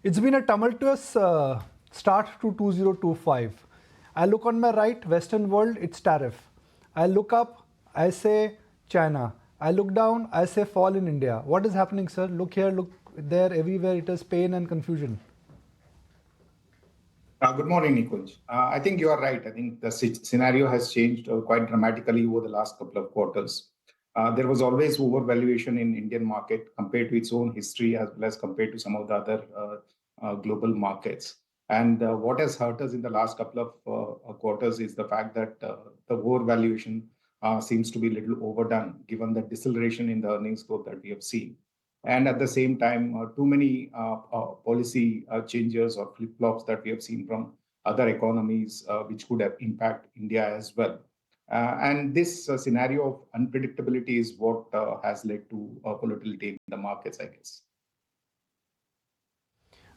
It's been a tumultuous start to 2025. I look on my right, Western world, it's tariff. I look up, I say China. I look down, I say fall in India. What is happening, sir? Look here, look there, everywhere it is pain and confusion. Good morning, Nikunj. I think you are right. I think the scenario has changed quite dramatically over the last couple of quarters. There was always overvaluation in Indian market compared to its own history as well as compared to some of the other global markets. And what has hurt us in the last couple of quarters is the fact that the overvaluation seems to be a little overdone given the deceleration in the earnings growth that we have seen. And at the same time, too many policy changes or flip-flops that we have seen from other economies, which could have impact India as well. And this scenario of unpredictability is what has led to volatility in the markets, I guess.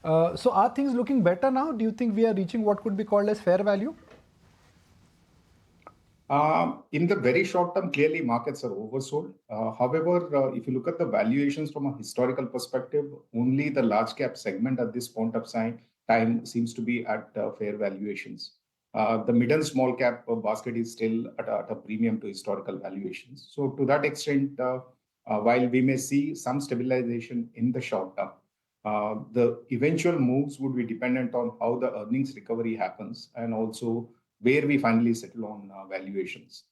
So are things looking better now? Do you think we are reaching what could be called as fair value? In the very short term, clearly markets are oversold. However, if you look at the valuations from a historical perspective, only the large cap segment at this point of time seems to be at fair valuations. The mid and small cap basket is still at a premium to historical valuations. So to that extent, while we may see some stabilization in the short term, the eventual moves would be dependent on how the earnings recovery happens and also where we finally settle on valuations.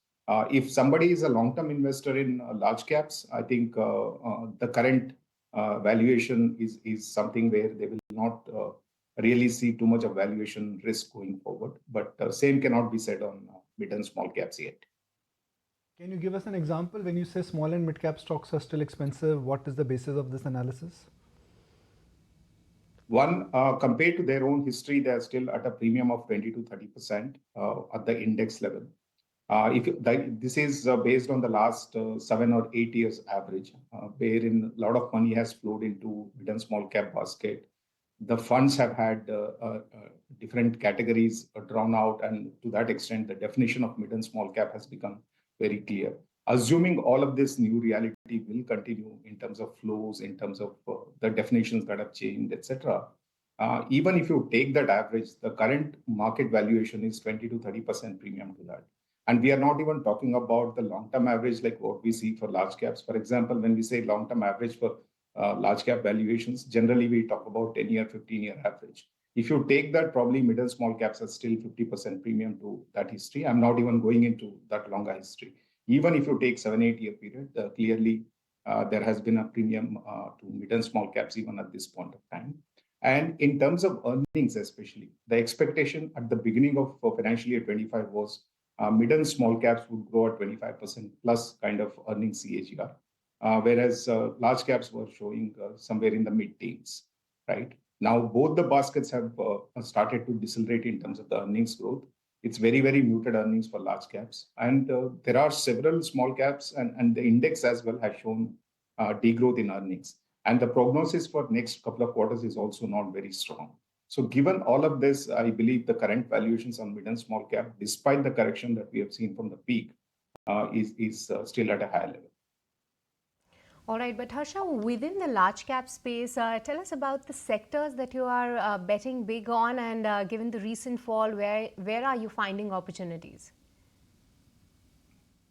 If somebody is a long-term investor in large caps, I think the current valuation is something where they will not really see too much of valuation risk going forward. But same cannot be said on mid and small caps yet. Can you give us an example when you say small and mid cap stocks are still expensive? What is the basis of this analysis? One, compared to their own history, they are still at a premium of 20 to 30% at the index level. This is based on the last 7 or 8 years average, wherein a lot of money has flowed into mid and small cap basket. The funds have had different categories drawn out, and to that extent, the definition of mid and small cap has become very clear. Assuming all of this new reality will continue in terms of flows, in terms of the definitions that have changed, etc. Even if you take that average, the current market valuation is 20 to 30% premium to that. And we are not even talking about the long-term average like what we see for large caps. For example, when we say long-term average for large cap valuations, generally we talk about 10-year, 15-year average. If you take that, probably mid and small caps are still 50% premium to that history. I'm not even going into that longer history. Even if you take 7-8 year period, clearly there has been a premium to mid and small caps even at this point of time. And in terms of earnings, especially, the expectation at the beginning of financial year 25 was mid and small caps would grow at 25% plus kind of earnings CAGR, whereas large caps were showing somewhere in the mid-teens, right? Now, both the baskets have started to decelerate in terms of the earnings growth. It's very, very muted earnings for large caps. And there are several small caps and the index as well has shown degrowth in earnings. And the prognosis for next couple of quarters is also not very strong. So given all of this, I believe the current valuations on mid and small cap, despite the correction that we have seen from the peak, is still at a higher level. All right, but Harsha, within the large cap space, tell us about the sectors that you are betting big on, and given the recent fall, where are you finding opportunities?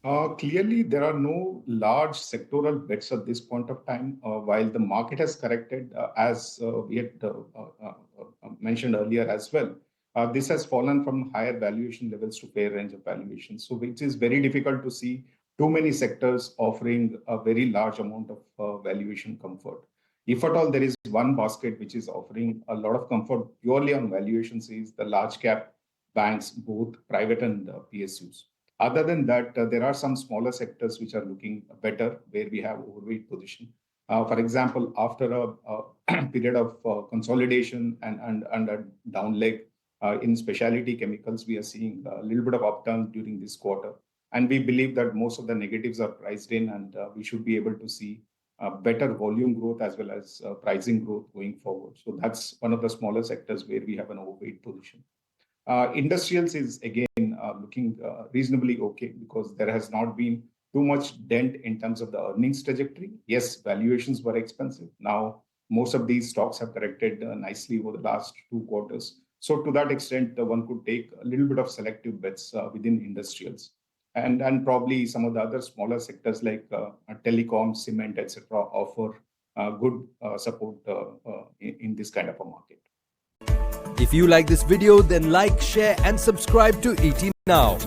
Clearly, there are no large sectoral bets at this point of time. While the market has corrected, as we had mentioned earlier as well, this has fallen from higher valuation levels to fair range of valuations. So it is very difficult to see too many sectors offering a very large amount of valuation comfort. If at all there is one basket which is offering a lot of comfort purely on valuations is the large cap banks, both private and PSUs. Other than that, there are some smaller sectors which are looking better where we have overweight position. For example, after a period of consolidation and a down leg in specialty chemicals, we are seeing a little bit of upturn during this quarter. And we believe that most of the negatives are priced in, and we should be able to see better volume growth as well as pricing growth going forward. So that's one of the smaller sectors where we have an overweight position. Industrials is again looking reasonably okay because there has not been too much dent in terms of the earnings trajectory. Yes, valuations were expensive. Now most of these stocks have corrected nicely over the last 2 quarters. So to that extent, one could take a little bit of selective bets within industrials. And probably some of the other smaller sectors like telecom, cement, etc., offer good support in this kind of a market. If you like this video, then like, share and subscribe to ET Now.